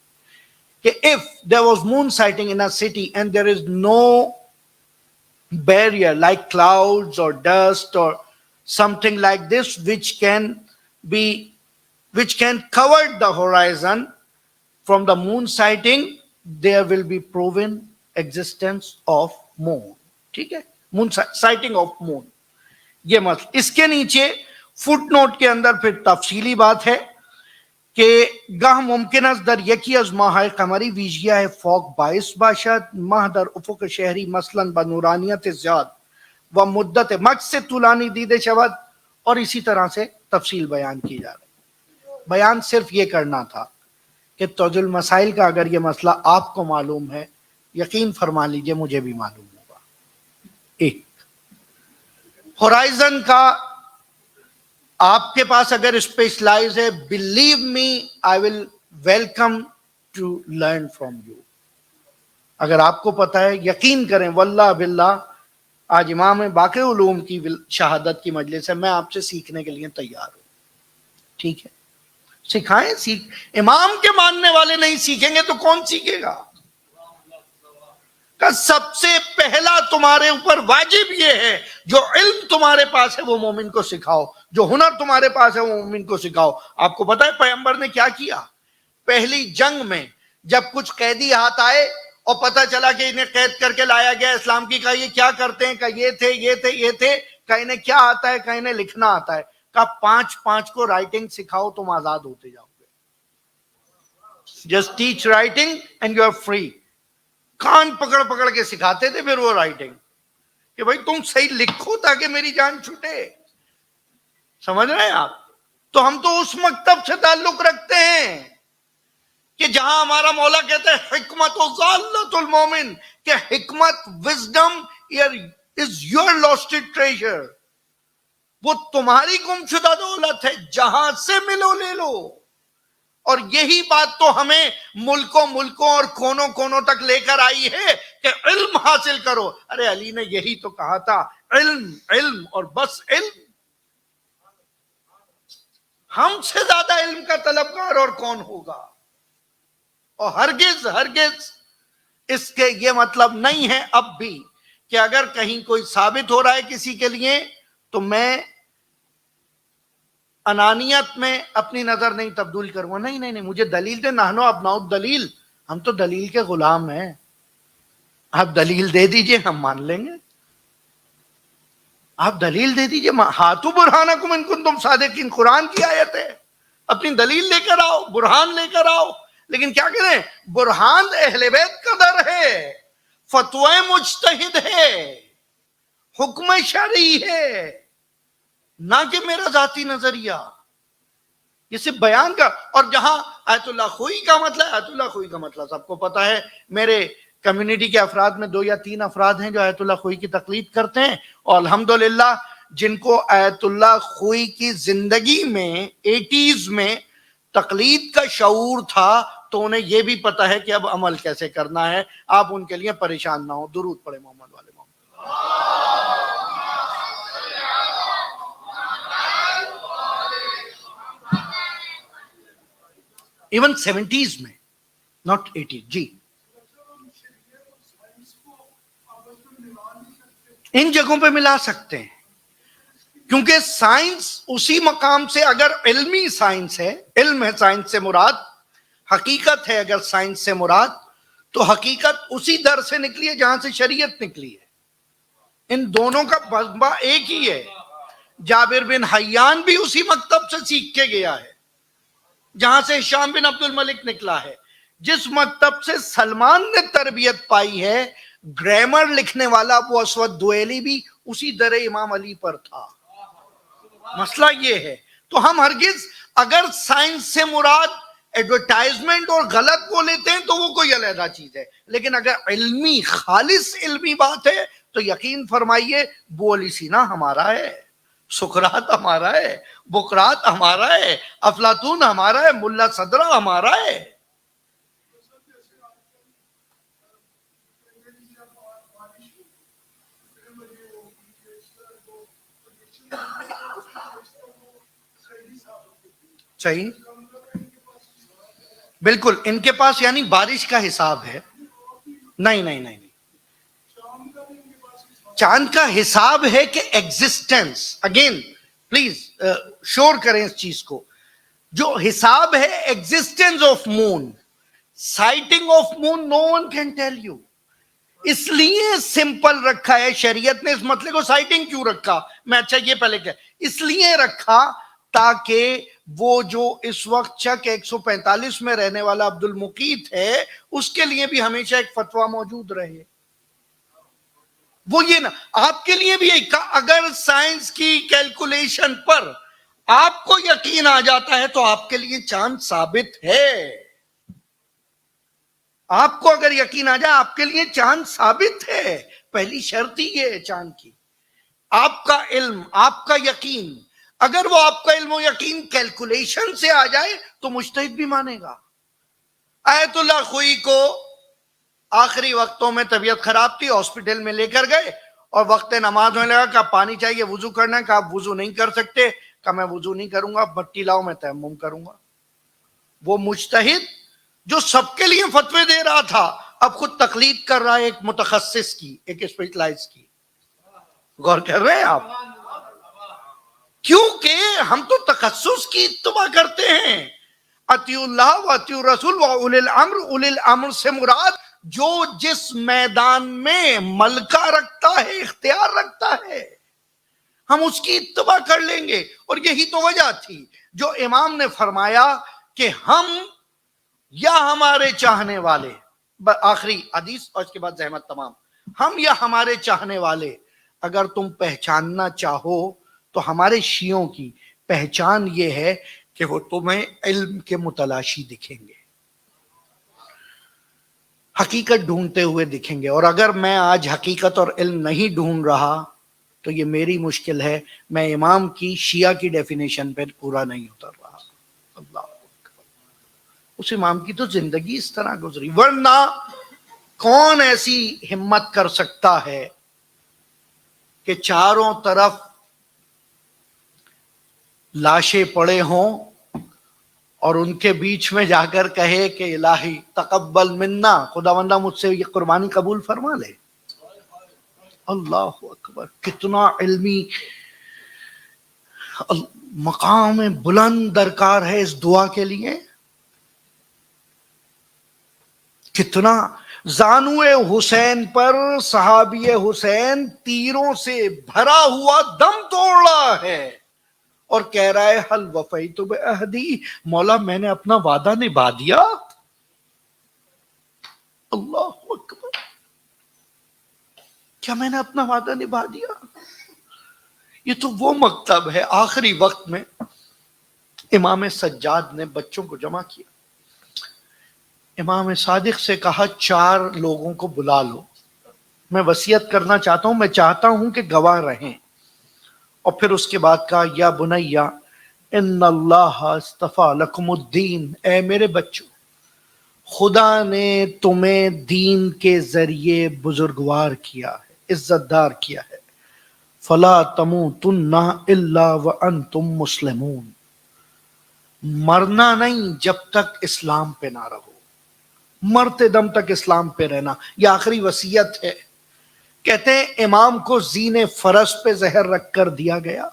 کہ if there was moon sighting in a city and there is no barrier like clouds or dust or something like this which can cover the horizon from the moon sighting, there will be proven existence of moon. ٹھیک ہے, مون sighting of مون. یہ مطلب اس کے نیچے fit note کے اندر پھر تفصیلی بات ہے کہ گاہ ممکن است در یکی از ماہ قمری ویژگی فوق 22 باشد ماہ در افق شہری مثلا بنورانیت زیاد و مدت مکس سے طولانی دیده شود. اور اسی طرح سے تفصیل بیان کی جا رہی. بیان صرف یہ کرنا تھا کہ توج المسائل کا اگر یہ مسئلہ آپ کو معلوم ہے یقین فرما لیجئے مجھے بھی معلوم ہوگا. ایک ہورائزن کا آپ کے پاس اگر اسپیشلائز ہے, believe me I will welcome to learn from you. اگر آپ کو پتا ہے, یقین کریں واللہ باللہ, آج امام باقی علوم کی شہادت کی مجلس ہے, میں آپ سے سیکھنے کے لیے تیار ہوں. ٹھیک ہے, سکھائیں. امام کے ماننے والے نہیں سیکھیں گے تو کون سیکھے گا؟ کہ سب سے پہلا تمہارے اوپر واجب یہ ہے, جو علم تمہارے پاس ہے وہ مومن کو سکھاؤ, جو ہنر تمہارے پاس ہے وہ مومن کو سکھاؤ. آپ کو پتا ہے پیغمبر نے کیا کیا؟ پہلی جنگ میں جب کچھ قیدی ہاتھ آئے اور پتا چلا کہ انہیں قید کر کے لایا گیا اسلام کی, کہا یہ کیا کرتے ہیں؟ کہا یہ تھے یہ تھے یہ تھے. کہا انہیں کیا آتا ہے؟ کہا انہیں لکھنا آتا ہے. کہا 5 کو رائٹنگ سکھاؤ, تم آزاد ہوتے جاؤ گے. Just teach writing and you are free. کان پکڑ پکڑ کے سکھاتے تھے پھر وہ رائٹنگ, کہ بھائی تم صحیح لکھو تاکہ میری جان چھوٹے. سمجھ رہے ہیں آپ؟ تو ہم تو اس مکتب سے تعلق رکھتے ہیں کہ جہاں ہمارا مولا کہتے ہیں حکمت و ضالت المومن, کہ حکمت wisdom is your lasted treasure. وہ تمہاری گم شدہ دولت ہے, جہاں سے ملو لے لو. اور یہی بات تو ہمیں ملکوں اور کونوں تک لے کر آئی ہے کہ علم حاصل کرو. ارے علی نے یہی تو کہا تھا, علم علم اور بس علم. ہم سے زیادہ علم کا طلبگار اور کون ہوگا؟ اور ہرگز اس کے یہ مطلب نہیں ہے اب بھی کہ اگر کہیں کوئی ثابت ہو رہا ہے کسی کے لیے تو میں انانیت میں اپنی نظر نہیں تبدیل کروں گا. نہیں, مجھے دلیل دے. نحنو ابناء الدلیل, ہم تو دلیل کے غلام ہیں. آپ دلیل دے دیجئے, ہم مان لیں گے. آپ دلیل دے دیجئے. ہاتھو برہانکم ان کنتم صادقین, قرآن کی آیت ہے. اپنی دلیل لے کر آؤ, برہان لے کر آؤ. لیکن کیا کریں؟ برہان اہل بیت کا در ہے, فتوی مجتہد ہے, حکم شرعی ہے, نہ کہ میرا ذاتی نظریہ. یہ صرف بیان کا. اور جہاں آیت اللہ خوئی کا مسئلہ, آیت اللہ خوئی کا مسئلہ سب کو پتا ہے. میرے کمیونٹی کے افراد میں 2 یا 3 افراد ہیں جو آیت اللہ خوئی کی تقلید کرتے ہیں, اور الحمدللہ جن کو آیت اللہ خوئی کی زندگی میں 80s میں تقلید کا شعور تھا تو انہیں یہ بھی پتا ہے کہ اب عمل کیسے کرنا ہے. آپ ان کے لیے پریشان نہ ہو. درود پڑھے محمد والے محمد. ایون 70s میں, ناٹ 80s. جی, ان جگہوں پہ ملا سکتے ہیں کیونکہ سائنس اسی مقام سے, اگر علمی سائنس ہے, علم ہے سائنس سے مراد, حقیقت ہے اگر سائنس سے مراد, تو حقیقت اسی در سے نکلی ہے جہاں سے شریعت نکلی ہے. ان دونوں کا بزبہ ایک ہی ہے. جابر بن حیان بھی اسی مکتب سے سیکھ کے گیا ہے جہاں سے ہشام بن عبد الملک نکلا ہے. جس مکتب سے سلمان نے تربیت پائی ہے, گرامر لکھنے والا ابو اسود دوئلی بھی اسی در امام علی پر تھا. مسئلہ یہ ہے. تو ہم ہرگز اگر سائنس سے مراد ایڈورٹائزمنٹ اور غلط کو لیتے ہیں تو وہ کوئی علیحدہ چیز ہے, لیکن اگر علمی خالص علمی بات ہے تو یقین فرمائیے ابو علی سینا ہمارا ہے, سقراط ہمارا ہے, بقراط ہمارا ہے, افلاطون ہمارا ہے, ملا صدرہ ہمارا ہے. صحیح, بالکل. ان کے پاس یعنی بارش کا حساب ہے. نہیں, چاند کا حساب ہے کہ ایگزسٹنس. اگین پلیز شور کریں اس چیز کو. جو حساب ہے existence of moon, sighting of moon no one can tell you. اس لیے سمپل رکھا ہے شریعت نے اس مسئلے کو. سائٹنگ کیوں رکھا؟ میں اچھا یہ پہلے کہ اس لیے رکھا تاکہ وہ جو اس وقت چک 145 میں رہنے والا عبد المقیت ہے اس کے لیے بھی ہمیشہ ایک فتویٰ موجود رہے. وہ یہ نا آپ کے لیے بھی ایک, اگر سائنس کی کیلکولیشن پر آپ کو یقین آ جاتا ہے تو آپ کے لیے چاند ثابت ہے. آپ کو اگر یقین آ جائے آپ کے لیے چاند ثابت ہے، پہلی شرط ہی یہ ہے چاند کی، آپ کا علم، آپ کا یقین، اگر وہ آپ کا علم و یقین کیلکولیشن سے آ جائے تو مجتہد بھی مانے گا۔ آیت اللہ خوئی کو آخری وقتوں میں طبیعت خراب تھی، ہاسپٹل میں لے کر گئے اور وقت نماز ہونے لگا، کہا پانی چاہیے، وضو کرنا ہے، کہا آپ وضو نہیں کر سکتے، کہا میں وضو نہیں کروں گا، بٹی لاؤ میں تیمم کروں گا۔ وہ مجتہد جو سب کے لیے فتوے دے رہا تھا اب خود تقلید کر رہا ہے ایک متخصص کی، ایک اسپیشلائز کی۔ غور کر رہے ہیں آپ؟ کیونکہ ہم تو تخصص کی اتباع کرتے ہیں۔ اطیعوا اللہ و اطیعوا الرسول و اولی الامر، اولی الامر سے مراد جو جس میدان میں ملکہ رکھتا ہے، اختیار رکھتا ہے، ہم اس کی اتباع کر لیں گے۔ اور یہی تو وجہ تھی جو امام نے فرمایا کہ ہم یا ہمارے چاہنے والے، آخری حدیث اور اس کے بعد زحمت تمام، ہم یا ہمارے چاہنے والے، اگر تم پہچاننا چاہو تو ہمارے شیعوں کی پہچان یہ ہے کہ وہ تمہیں علم کے متلاشی دکھیں گے، حقیقت ڈھونڈتے ہوئے دکھیں گے۔ اور اگر میں آج حقیقت اور علم نہیں ڈھونڈ رہا تو یہ میری مشکل ہے، میں امام کی شیعہ کی ڈیفینیشن پہ پورا نہیں اتر رہا۔ اللہ اکبر۔ اس امام کی تو زندگی اس طرح گزری، ورنہ کون ایسی ہمت کر سکتا ہے کہ چاروں طرف لاشیں پڑے ہوں اور ان کے بیچ میں جا کر کہے کہ الہی تقبل منا، خداوندہ مجھ سے یہ قربانی قبول فرما لے۔ اللہ اکبر، کتنا علمی مقام بلند درکار ہے اس دعا کے لیے، کتنا زانو حسین پر صحابی حسین تیروں سے بھرا ہوا دم توڑ رہا ہے اور کہہ رہا ہے حل وفیت بعہدی، مولا میں نے اپنا وعدہ نبھا دیا۔ اللہ اکبر، کیا میں نے اپنا وعدہ نبھا دیا؟ یہ تو وہ مکتب ہے۔ آخری وقت میں امام سجاد نے بچوں کو جمع کیا، امام صادق سے کہا 4 لوگوں کو بلا لو، میں وصیت کرنا چاہتا ہوں، میں چاہتا ہوں کہ گواہ رہیں۔ اور پھر اس کے بعد کہا یا بنیا ان اللہ اصطفیٰ لکم الدین، اے میرے بچوں، خدا نے تمہیں دین کے ذریعے بزرگوار کیا ہے، عزت دار کیا ہے، فلا تموتن الا وانتم مسلمون، مرنا نہیں جب تک اسلام پہ نہ رہو، مرتے دم تک اسلام پہ رہنا۔ یہ آخری وصیت ہے۔ کہتے ہیں امام کو زین فرس پہ زہر رکھ کر دیا گیا،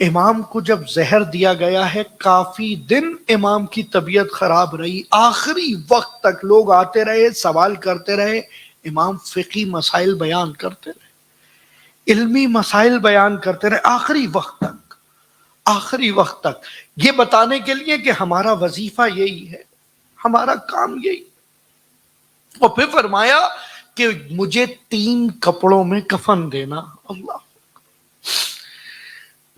امام کو جب زہر دیا گیا ہے کافی دن امام کی طبیعت خراب رہی، آخری وقت تک لوگ آتے رہے، سوال کرتے رہے، امام فقہی مسائل بیان کرتے رہے، علمی مسائل بیان کرتے رہے، آخری وقت تک، آخری وقت تک، یہ بتانے کے لیے کہ ہمارا وظیفہ یہی ہے، ہمارا کام یہی۔ اور پھر فرمایا کہ مجھے 3 کپڑوں میں کفن دینا، اللہ،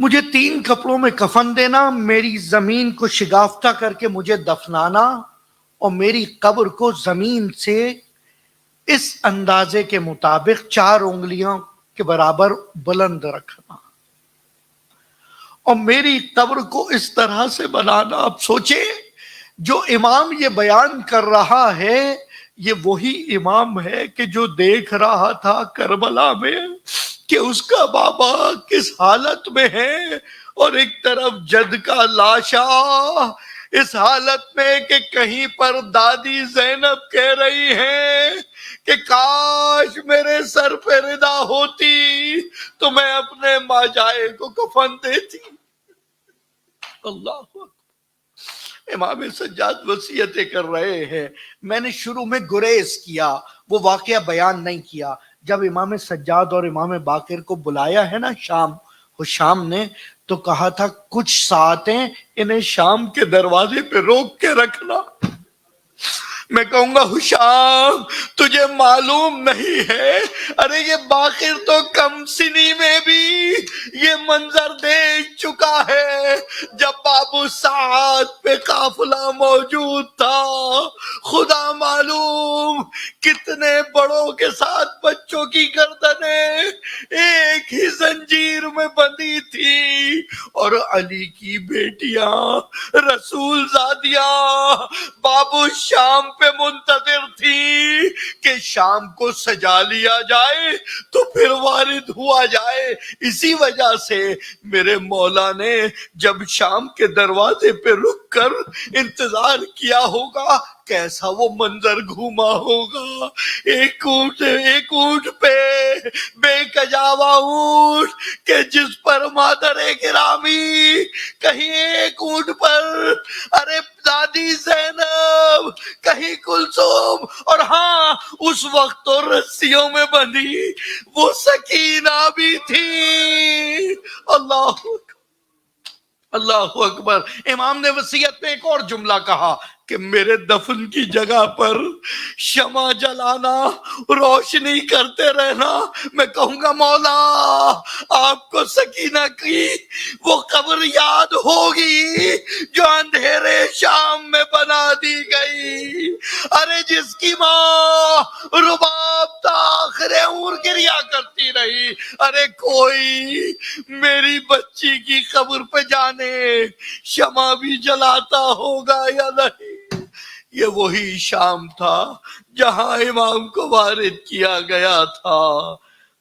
مجھے 3 کپڑوں میں کفن دینا، میری زمین کو شگافتہ کر کے مجھے دفنانا، اور میری قبر کو زمین سے اس اندازے کے مطابق 4 انگلیوں کے برابر بلند رکھنا، اور میری قبر کو اس طرح سے بنانا۔ اب سوچیں جو امام یہ بیان کر رہا ہے یہ وہی امام ہے کہ جو دیکھ رہا تھا کربلا میں کہ اس کا بابا کس حالت میں ہے، اور ایک طرف جد کا لاشا اس حالت میں کہ کہیں پر دادی زینب کہہ رہی ہے کہ کاش میرے سر پہ ردا ہوتی تو میں اپنے ماجائے کو کفن دیتی۔ اللہ اکبر، امام سجاد وصیتیں کر رہے ہیں۔ میں نے شروع میں گریز کیا، وہ واقعہ بیان نہیں کیا، جب امام سجاد اور امام باقر کو بلایا ہے نا شام نے، تو کہا تھا کچھ ساعتیں انہیں شام کے دروازے پہ روک کے رکھنا، میں کہوں گا حشام تجھے معلوم نہیں ہے، ارے یہ باقر تو کم سنی میں بھی یہ منظر دیکھ چکا ہے جب بابو سعد پہ قافلہ موجود تھا، خدا معلوم کتنے بڑوں کے ساتھ بچوں کی گردنیں ایک ہی زنجیر میں بندھی تھی، اور علی کی بیٹیاں رسول زادیاں بابو شام پہ منتظر تھی کہ شام کو سجا لیا جائے تو پھر وارد ہوا جائے۔ اسی وجہ سے میرے مولا نے جب شام کے دروازے پہ رک کر انتظار کیا ہوگا، کیسا وہ منظر گھوما ہوگا، ایک اونٹ پہ بے کجاوا اونٹ کہ جس پر مادر گرامی، کہیں ایک اونٹ پر ارے دادی زینب، کہیں کلثوم، اور ہاں اس وقت تو رسیوں میں بندھی وہ سکینہ بھی تھی۔ اللہ اکبر۔ امام نے وصیت میں ایک اور جملہ کہا کہ میرے دفن کی جگہ پر شمع جلانا، روشنی کرتے رہنا۔ میں کہوں گا مولا آپ کو سکینہ کی وہ قبر یاد ہوگی جو اندھیرے شام میں بنا دی گئی، ارے جس کی ماں رباب تاخر عمر گریا کرتی رہی، ارے کوئی میری بچی کی قبر پہ جانے شمع بھی جلاتا ہوگا یا نہیں۔ یہ وہی شام تھا جہاں امام کو وارد کیا گیا تھا،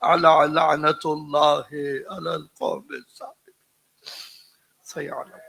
الا لعنت اللہ علی القوم الظالمین۔ سیعلم